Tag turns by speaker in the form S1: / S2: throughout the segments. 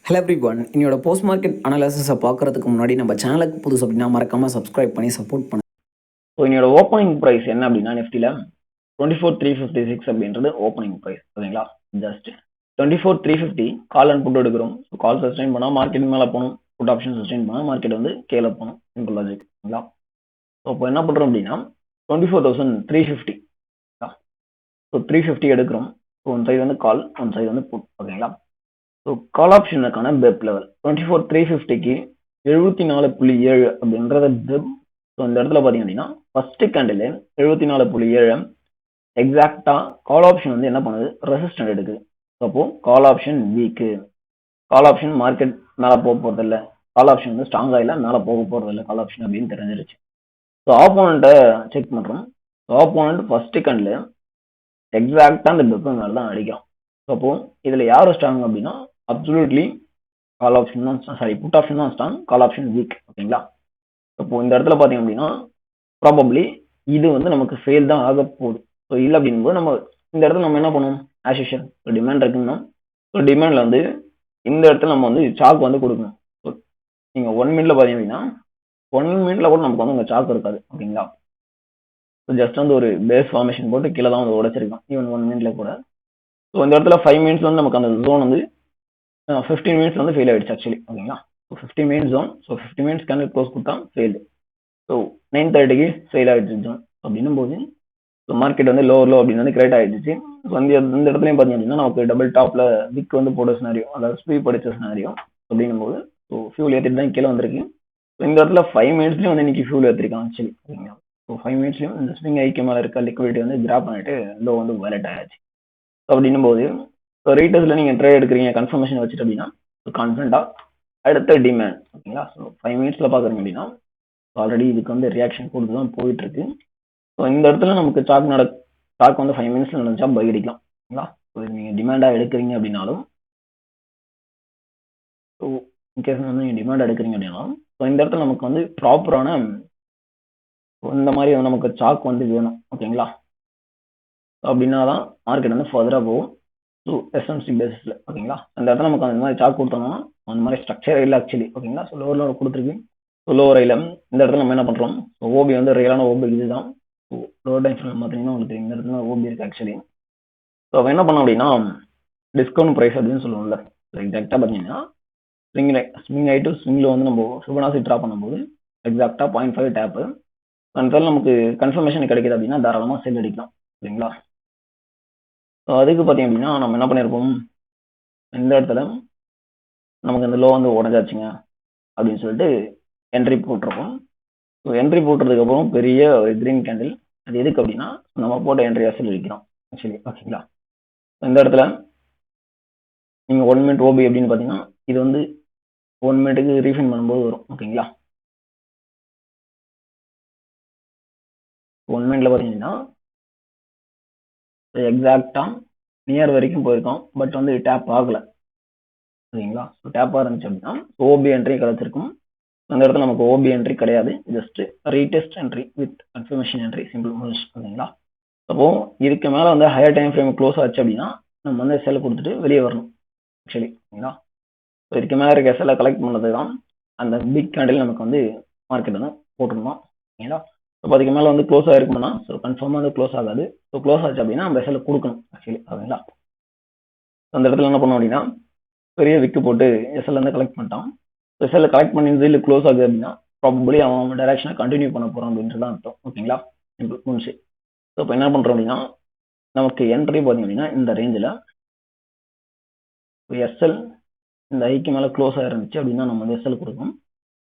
S1: Hello every one, என்னோட post market அனாலிசிஸை பார்க்குறதுக்கு முன்னாடி நம்ம சேனலுக்கு புதுசு அப்படின்னா மறக்காமல் சப்ஸ்கிரைப் பண்ணி சப்போர்ட் பண்ணு.
S2: ஸோ என்னோட ஓப்பனிங் ப்ரைஸ் என்ன அப்படின்னா நிஃப்டியில் 24,356 அப்படின்றது ஓப்பனிங் ப்ரைஸ். ஓகேங்களா, ஜஸ்ட் 24,350 கால் அண்ட் புட் எடுக்கிறோம். ஸோ கால் சஸ்டைன் பண்ணால் மார்க்கெட் மேலே போகணும், புட் ஆப்ஷன் சஸ்டைன் பண்ணால் மார்க்கெட் வந்து கீழே போகணும். Simple logic. ஓகேங்களா, ஸோ இப்போ என்ன பண்ணுறோம் அப்படின்னா 24,350. ஸோ 350 எடுக்கிறோம். ஸோ ஒன் சைடு வந்து கால், ஒன் சைடு வந்து புட். ஓகேங்களா, ஸோ கால் ஆப்ஷனுக்கான பெப் லெவல் 24,350க்கு 74.7 அப்படின்றத பெப். ஸோ இந்த இடத்துல பார்த்தீங்க அப்படின்னா ஃபர்ஸ்ட் கேண்டில் 74.7 எக்ஸாக்டா கால் ஆப்ஷன் வந்து என்ன பண்ணுது, ரெசிஸ்டன்ட் எடுக்குது. அப்போ call option week, call option market மேலே போக போறது இல்லை, கால் ஆப்ஷன் வந்து ஸ்ட்ராங்கா இல்லை, மேலே போக போறது இல்லை கால் ஆப்ஷன் அப்படின்னு தெரிஞ்சிருச்சு. ஸோ ஆப்போனண்ட்டை செக் பண்றோம். ஆப்போனண்ட் ஃபர்ஸ்ட் கேண்டில் எக்ஸாக்டா அந்த பெப் மேலே தான் அடிக்கிறோம். அப்போ இதுல யாரும் ஸ்ட்ராங் அப்படின்னா அப்சல்யூட்லி கால் ஆப்ஷன் தான், சாரி புட் ஆப்ஷன் தான் ஸ்ட்ராங், கால் ஆப்ஷன் வீக். ஓகேங்களா, இப்போ இந்த இடத்துல பாத்தீங்க அப்படின்னா ப்ராபப்ளி இது வந்து நமக்கு ஃபெயில் தான் ஆக போகுது. ஸோ இல்லை அப்படின்போது நம்ம இந்த இடத்துல நம்ம என்ன பண்ணுவோம், ஆஸ் யூஷுவல் டிமாண்ட் இருக்குன்னா ஸோ டிமாண்ட்ல வந்து இந்த இடத்துல நம்ம வந்து சாக் வந்து கொடுக்கணும். ஸோ நீங்க 1 மினிட்ல பாத்தீங்க அப்படின்னா 1 மினிட்ல கூட நமக்கு வந்து உங்க சாக் இருக்காது. ஓகேங்களா, ஸோ ஜஸ்ட் வந்து ஒரு பேஸ் ஃபார்மேஷன் போட்டு கீழே தான் வந்து உடைச்சிருக்கோம் ஈவன் 1 மினிட்ல கூட. ஸோ இந்த இடத்துல 5 மினிட்ஸ் வந்து நமக்கு அந்த ஜோன் வந்து 15 மினிட்ஸ் வந்து ஃபெயில் ஆயிடுச்சு ஆக்சுவலி. ஓகேங்களா, so 15 minutes John, so 15 minutes candle close கொடுத்தா ஃபெயில்டு. ஸோ 9:30க்கு ஃபெயில் ஆயிடுச்சு ஜோன். அப்படின்னும் போது ஸோ மார்க்கெட் வந்து லோவர் லோ அப்படின்னு வந்து கிரியேட் ஆயிடுச்சு. ஸோ இந்த இடத்துலையும் பார்த்தீங்க அப்படின்னா நமக்கு டபுள் டாப்ல விக் வந்து போட சினாரியோ, அதாவது ஸ்வீப் அடிச்ச சினாரியோ. அப்படின்னும் போது ஸோ ஃபியூல் ஏற்றிட்டு தான் கீழே வந்திருக்கு. ஸோ இந்த இடத்துல 5 மினிட்ஸ்லையும் வந்து இன்னைக்கு ஃபியூல் ஏற்றிருக்கான் ஆக்சுவலி. ஓகேங்களா, ஸோ 5 மினிட்ஸ்லையும் இந்த ஸ்விங் ஐக்கிய மேலே இருக்க லிக்விடிட்டி வந்து கிராப் பண்ணிட்டு லோ வந்து வேலட் ஆயிடுச்சு. ஸோ அப்படின்னும் போது ஸோ ரீட்டர்ஸ்ல நீங்க ட்ரேட் எடுக்கிறீங்க கன்ஃபர்மேஷன் வச்சுட்டு அப்படின்னா கான்ஃபிடண்டா அடுத்த டிமாண்ட். ஓகேங்களா, ஸோ 5 மினிட்ஸ்ல பாக்குறீங்க அப்படின்னா ஆல்ரெடி இதுக்கு வந்து ரியாக்ஷன் கொடுத்து தான் போயிட்டு இருக்கு. ஸோ இந்த இடத்துல நமக்கு ஸ்டாக் வந்து 5 மினிட்ஸ்ல நடந்துச்சா பை அடிக்கலாம். ஓகேங்களா, ஸோ நீங்க டிமாண்டா எடுக்கிறீங்க அப்படின்னாலும் ஸோ இன்கேஸ் வந்து நீங்க டிமாண்ட் எடுக்கிறீங்க அப்படின்னாலும் ஸோ இந்த இடத்துல நமக்கு வந்து ப்ராப்பரான இந்த மாதிரி வந்து நமக்கு சாக் வந்து வேணும். ஓகேங்களா, அப்படின்னா தான் மார்க்கெட் வந்து ஃபர்தரா போகும். ஸோ எஸ்எம்சி பேசிஸ்ல. ஓகேங்களா, அந்த இடத்துல நமக்கு அந்த மாதிரி சாக் கொடுத்தோம்னா அந்த மாதிரி ஸ்ட்ரக்சர் இல்லை ஆக்சுவலி. ஓகேங்களா, ஸோ லோவர் கொடுத்துருக்கு. ஸோ லோவர் ஐல இந்த இடத்துல நம்ம என்ன பண்றோம், ஓபி வந்து ரியலான ஓபி இதுதான். ஸோ லோவர் டைம் ஃப்ரேம் பார்த்தீங்கன்னா உங்களுக்கு இந்த இடத்துல ஓபி இருக்கு ஆக்சுவலி. ஸோ அவன் என்ன பண்ணோம் அப்படின்னா டிஸ்கவுண்ட் ப்ரைஸ் அப்படின்னு சொல்லுவோம்ல, எக்ஸாக்டா பார்த்தீங்கன்னா ஸ்விங் ஆயிட்டு ஸ்விங்ல வந்து நம்ம ஃபிபனாசி ட்ரா பண்ணும்போது எக்ஸாக்டா 0.5 டேப்பு. அந்த நமக்கு கன்ஃபர்மேஷன் கிடைக்குது அப்படின்னா தாராளமாக செல் அடிக்கலாம். சரிங்களா, ஸோ அதுக்கு பார்த்தீங்க அப்படின்னா நம்ம என்ன பண்ணியிருப்போம், இந்த இடத்துல நமக்கு இந்த லோ வந்து உடஞ்சாச்சுங்க அப்படின்னு சொல்லிட்டு என்ட்ரி போட்டிருப்போம். ஸோ என்ட்ரி போட்டதுக்கு அப்புறம் பெரிய ஒரு கிரீன் கேண்டில். அது எதுக்கு அப்படின்னா நம்ம போட்ட என்ட்ரி அசல் வைக்கிறோம் ஆக்சுவலி. ஓகேங்களா, இந்த இடத்துல நீங்க 1 மினிட் ஓபி அப்படின்னு பார்த்தீங்கன்னா இது வந்து 1 மினிட்டுக்கு ரீஃபைன் பண்ணும்போது வரும். ஓகேங்களா, 1 மினிட்ல பார்த்தீங்கன்னா எக்ஸாக்டா நியர் வரைக்கும் போயிருக்கோம், பட் வந்து டேப் ஆகல. சரிங்களா, ஸோ டேப்பாக இருந்துச்சு அப்படின்னா ஓபி என்ட்ரி கிடைச்சிருக்கும். அந்த இடத்துல நமக்கு ஓபி என்ட்ரி கிடையாது, just retest entry with confirmation entry, simple முடிச்சு. ஓகேங்களா, அப்போ இதுக்கு மேல வந்து ஹையர் டைம் ஃப்ரேம் க்ளோஸ் ஆச்சு அப்படின்னா நம்ம வந்து செல் கொடுத்துட்டு வெளியே வரணும் ஆக்சுவலி. ஓகேங்களா, இதுக்கு மேல இருக்க செல்லை கலெக்ட் பண்ணது தான் அந்த பிக் கேண்டில் நமக்கு வந்து மார்க்கெட் வந்து போட்டுருந்தோம். ஓகேங்களா, இப்போ அதுக்கு மேல வந்து க்ளோஸ் ஆயிருக்கும்னா ஸோ கன்ஃபார்மாக வந்து க்ளோஸ் ஆகாது. ஸோ க்ளோஸ் ஆச்சு அப்படின்னா நம்ம செல்லை கொடுக்கணும் ஆக்சுவலி. ஓகேங்களா, அந்த இடத்துல என்ன பண்ணோம் அப்படின்னா பெரிய விக்கு போட்டு எஸ்எல் வந்து கலெக்ட் பண்ணிட்டான். எஸ்எல் கலெக்ட் பண்ணி இல்லை க்ளோஸ் ஆகுது அப்படின்னா ப்ராபபிளி அவன் டைரக்ஷனை கண்டினியூ பண்ண போறான் அப்படின்றது தான் அர்த்தம். ஓகேங்களா, முடிச்சு. ஸோ இப்போ என்ன பண்றோம் அப்படின்னா நமக்கு என்ட்ரி பார்த்தீங்க அப்படின்னா இந்த ரேஞ்சில் எஸ்எல் இந்த ஐக்கு மேலே க்ளோஸ் ஆயிருந்துச்சு அப்படின்னா நம்ம வந்து எஸ்எல் கொடுக்கணும்.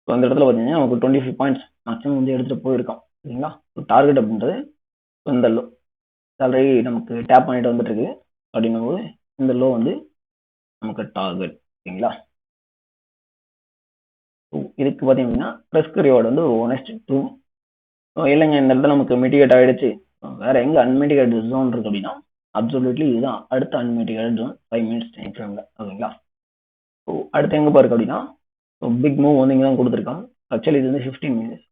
S2: ஸோ அந்த இடத்துல பார்த்தீங்கன்னா நமக்கு 25 பாயிண்ட்ஸ் மேக்ஸிமம் வந்து எடுத்துட்டு போயிருக்கோம். சரிங்களா, ஸோ டார்கெட் அப்படின்றது இந்த லோ ஆல்ரெடி நமக்கு டேப் பண்ணிட்டு வந்துட்டு இருக்கு. அப்படின்னும் போது இந்த லோ வந்து நமக்கு டார்கெட். ஓகேங்களா, இதுக்கு பார்த்தீங்கன்னா ரிஸ்க் ரிவார்டு வந்து ஒரு 1:2. இல்லைங்க இந்த இடத்துல நமக்கு மிட்டிகேட் ஆயிடுச்சு, வேற எங்க அன்மிட்டிகேட் ஜோன் இருக்கு அப்படின்னா அப்சல்யூட்லி இதுதான் அடுத்த அன்மிட்டிகேட் ஜோன் 5 மினிட்ஸ் டைம் ஃப்ரேம்ல. ஓகேங்களா, ஸோ அடுத்து எங்க பாருக்கு அப்படின்னா பிக் மூவ் வந்து இங்கே தான் கொடுத்துருக்கான். ஆக்சுவலி இது வந்து 15 மினிட்ஸ்.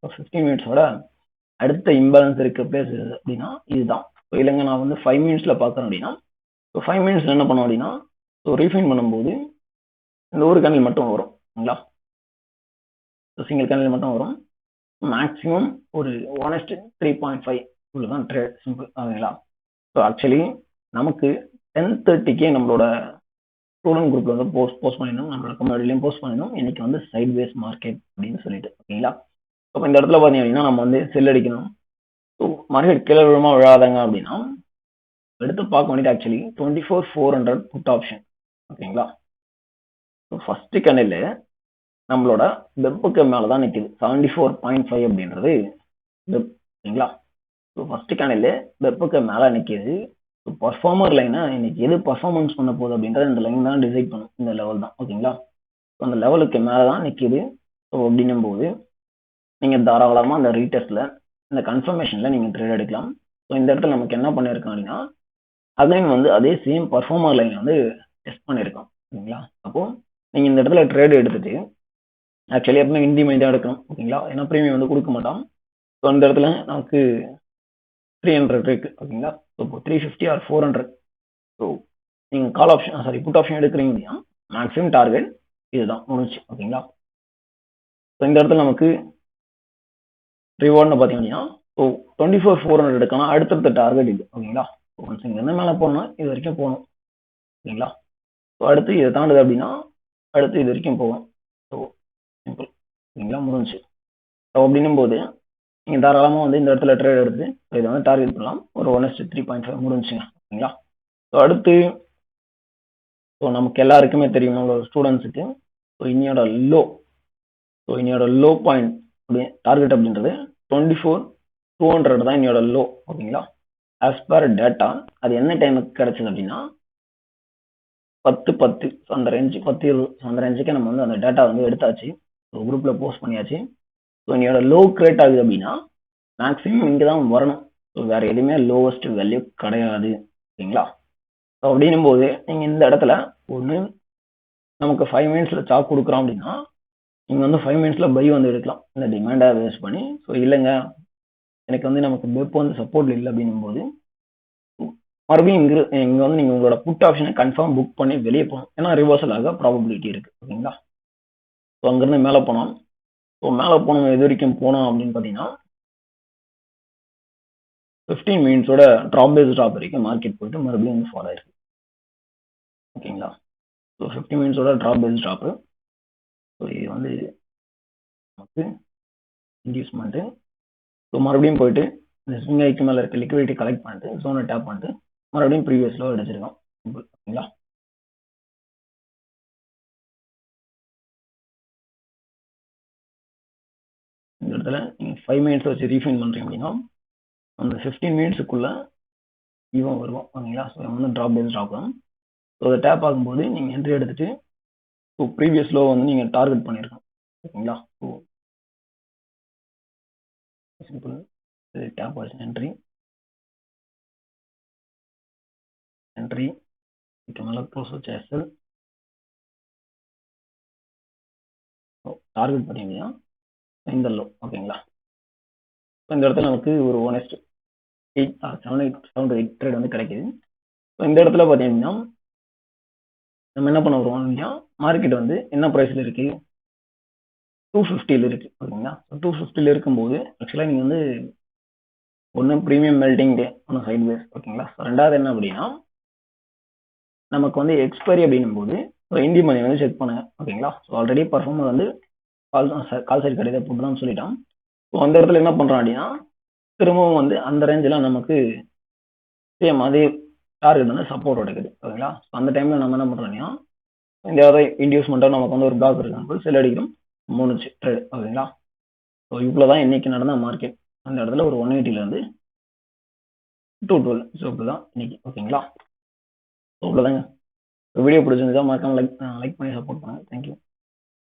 S2: 15 மினிட்ஸோட அடுத்த இம்பேலன்ஸ் இருக்க பிளேஸ் அப்படின்னா இதுதான். இல்லைங்க நான் வந்து 5 மினிட்ஸ்ல பார்க்குறேன் அப்படின்னா 5 மினிட்ஸ்ல என்ன பண்ணுவோம் அப்படின்னா ஸோ ரீஃபைன் பண்ணும்போது இந்த ஒரு கேண்டில் மட்டும் வரும் ஓகேங்களா. சிங்கிள் கேண்டில் மட்டும் வரும். மேக்ஸிமம் ஒரு 1:3.5 இவ்வளவுதான் ட்ரேட், சிம்பிள் ஓகேங்களா. ஸோ ஆக்சுவலி நமக்கு 10:30க்கே நம்மளோட ஸ்டூடெண்ட் குரூப்ல வந்து போஸ்ட் பண்ணிடணும், நம்மளோட கம்யூனிட்டிலையும் போஸ்ட் பண்ணிடணும், இன்னைக்கு வந்து சைட் வேஸ் மார்க்கெட் அப்படின்னு சொல்லிட்டு ஓகேங்களா. அப்போ இந்த இடத்துல பார்த்தீங்க அப்படின்னா நம்ம வந்து செல் அடிக்கணும். ஸோ மார்க்கெட் கீழே விழுமா விழாதாங்க அப்படின்னா எடுத்து பார்க்க வேண்டியது ஆக்சுவலி 24,400 புட் ஆப்ஷன் ஓகேங்களா. ஸோ ஃபர்ஸ்ட் கேண்டில் நம்மளோட வெப்புக்கு மேலே தான் நிற்குது 74.5 அப்படின்றது வெப் ஓகேங்களா. ஸோ ஃபர்ஸ்ட் கேண்டில் வெப்புக்கு மேலே நிற்கிது. ஸோ பர்ஃபார்மர் லைனை இன்னைக்கு எது பர்ஃபார்மன்ஸ் பண்ண போகுது அப்படின்றத இந்த லைன் தான் டிசைட் பண்ணும், இந்த லெவல் தான் ஓகேங்களா. ஸோ அந்த லெவலுக்கு மேலே தான் நிற்கிது. ஸோ அப்படின்னும் போது நீங்கள் தாராளமாக அந்த ரீடெஸ்ட்டில் இந்த கன்ஃபர்மேஷனில் நீங்கள் ட்ரேட் எடுக்கலாம். ஸோ இந்த இடத்துல நமக்கு என்ன பண்ணியிருக்கோம் அப்படின்னா அகைன் வந்து அதே சேம் பர்ஃபார்மர் லைன் வந்து டெஸ்ட் பண்ணியிருக்கோம் ஓகேங்களா. அப்போது நீங்கள் இந்த இடத்துல ட்ரேட் எடுத்துட்டு ஆக்சுவலி எப்பவுமே இந்தி மணி தான் எடுக்கணும் ஓகேங்களா, ஏன்னா ப்ரீமியம் வந்து கொடுக்க மாட்டோம். ஸோ அந்த இடத்துல நமக்கு 300 இருக்கு ஓகேங்களா. ஸோ இப்போ 350 ஆர் 400. ஸோ நீங்கள் call option sorry put option எடுக்கிறீங்க அப்படின்னா மேக்ஸிமம் டார்கெட் இதுதான் முடிஞ்சு ஓகேங்களா. ஸோ இந்த இடத்துல நமக்கு ரிவார்ட்னு பார்த்தீங்க அப்படின்னா ஸோ 24,400 எடுக்கலாம். அடுத்தடுத்த டார்கெட் இது ஓகேங்களா. ஒன்ஸ் இங்கே என்ன மேலே போகணும் இது வரைக்கும் போகணும் ஓகேங்களா. ஸோ அடுத்து இதை தாண்டுது அப்படின்னா அடுத்து இது வரைக்கும் போகும். ஸோ சிம்பிள் ஓகேங்களா, முடிஞ்சு. ஸோ அப்படின்னும் போது நீங்கள் தாராளமாக வந்து இந்த இடத்துல ட்ரேட் எடுத்து இதை வந்து டார்கெட் பண்ணலாம். ஒரு 1:3.5 முடிஞ்சுங்க ஓகேங்களா. ஸோ அடுத்து ஸோ நமக்கு எல்லாருக்குமே தெரியும் நம்மளோட ஸ்டூடெண்ட்ஸுக்கு ஸோ இன்னையோட லோ பாயிண்ட் அப்படி டார்கெட் அப்படின்றது 24,200 தான் இன்னையோட லோ ஓகேங்களா. ஆஸ் பர் டேட்டா அது என்ன டைமுக்கு கிடைச்சது அப்படின்னா 10:10 அந்த ரேஞ்சு 10:20 அந்த ரேஞ்சுக்கே நம்ம வந்து அந்த டேட்டா வந்து எடுத்தாச்சு. ஸோ குரூப்பில் போஸ்ட் பண்ணியாச்சு. ஸோ என்னோட லோ கிரியேட் ஆகுது அப்படின்னா மேக்ஸிமம் இங்கே தான் வரணும். ஸோ வேற எதுவுமே லோவஸ்ட் வேல்யூ கிடையாது ஓகேங்களா. ஸோ அப்படின்னும் போது நீங்கள் இந்த இடத்துல ஒன்று நமக்கு 5 மினிட்ஸில் சாக் கொடுக்குறோம் அப்படின்னா நீங்கள் வந்து 5 மினிட்ஸில் பை வந்து எடுக்கலாம் இந்த டிமாண்டை வேஸ்ட் பண்ணி. ஸோ இல்லைங்க எனக்கு வந்து நமக்கு பெப் வந்து சப்போர்ட் இல்லை அப்படின்னும் போது மறுபடியும் இங்கே வந்து நீங்கள் உங்களோட புட் ஆப்ஷனை கன்ஃபார்ம் புக் பண்ணி வெளியே போகணும், ஏன்னா ரிவர்சல் ஆக ப்ராபபிலிட்டி இருக்கு ஓகேங்களா. ஸோ அங்கேருந்து மேலே போனோம். ஸோ மேலே போனோம் எது வரைக்கும் போனோம் அப்படின்னு பார்த்தீங்கன்னா 15 மினிட்ஸோட ட்ராப் பேஸ் ட்ராப் வரைக்கும் மார்க்கெட் போயிட்டு மறுபடியும் வந்து ஃபாலோ ஆயிருக்கு ஓகேங்களா. ஸோ 15 மினிட்ஸோட ட்ராப் பேஸ் ட்ராப்பு. ஸோ இது வந்து நமக்கு இன்டியூஸ்மெண்ட்டு. ஸோ மறுபடியும் போயிட்டு இந்த ஸ்விங் ஐக்கு மேலே இருக்க லிக்விடிட்டி கலெக்ட் பண்ணிட்டு ஜோனை டேப் பண்ணிட்டு மறுபடியும் ப்ரீவியஸ் லோ அடிச்சிருக்கோம் ஓகேங்களா. இந்த இடத்துல நீங்கள் 5 மினிட்ஸ் வச்சு ரீஃபைன் பண்ணுறீங்க அப்படின்னா அந்த 15 மினிட்ஸுக்குள்ள இவன் வருவோம் ஓகேங்களா. ஸோ வந்து ட்ராப் பேஸ் ட்ராப் தான். ஸோ அதை டேப் ஆகும்போது நீங்கள் என்ட்ரி எடுத்துட்டு ஸோ ப்ரீவியஸ் லோ வந்து நீங்கள் டார்கெட் பண்ணியிருக்கோம் ஓகேங்களா. ஸோ சிம்பிள் டேப் ஆச்சு என்ட்ரி இதுக்கு மேலே க்ளோஸ் வச்சு எஸ்எல் டார்கெட் பார்த்தீங்கன்னா இந்த லோ ஓகேங்களா. இந்த இடத்துல நமக்கு ஒரு 1:7 ட்ரேட் வந்து கிடைக்குது. இந்த இடத்துல பார்த்தீங்கன்னா நம்ம என்ன பண்ண வருவோம் அப்படின்னா மார்க்கெட் வந்து என்ன ப்ரைஸில் இருக்கு 250 இருக்கு ஓகேங்களா. 250 இருக்கும்போது ஆக்சுவலாக நீங்கள் வந்து ஒன்று ப்ரீமியம் மெல்டிங் டே ஒன்று சைட் வேஸ் ஓகேங்களா. ரெண்டாவது என்ன அப்படின்னா நமக்கு வந்து எக்ஸ்பைரி அப்படின்னும் போது ஒரு இந்தி மணி வந்து செக் பண்ணுங்க ஓகேங்களா. ஸோ ஆல்ரெடி பர்ஃபார்மர் வந்து கால் சைடு கிடையாது போட்டு தான் சொல்லிட்டோம். ஸோ அந்த இடத்துல என்ன பண்ணுறோம் அப்படின்னா திரும்பவும் வந்து அந்த ரேஞ்சில் நமக்கு சேம் அதே டார்கெட் வந்து சப்போர்ட் கிடைக்குது ஓகேங்களா. ஸோ அந்த டைமில் நம்ம என்ன பண்ணுறோம்னா இந்த ஏதாவது இன்டியூஸ்மெண்ட்டாக நமக்கு வந்து ஒரு பிளாக் இருக்கும்போது செல் அடிக்கிறோம் முடிஞ்சு ட்ரேட் ஓகேங்களா. ஸோ இவ்வளோ தான் இன்னைக்கு நடந்த மார்க்கெட். அந்த இடத்துல ஒரு 180லேருந்து 212. ஸோ இப்படி தான் இன்னைக்கு ஓகேங்களா. ஸோ இவ்வளோதாங்க. வீடியோ பிடிச்சிருந்தா மறக்காம லைக் பண்ணி சப்போர்ட் பண்ணுங்கள். தேங்க்யூ.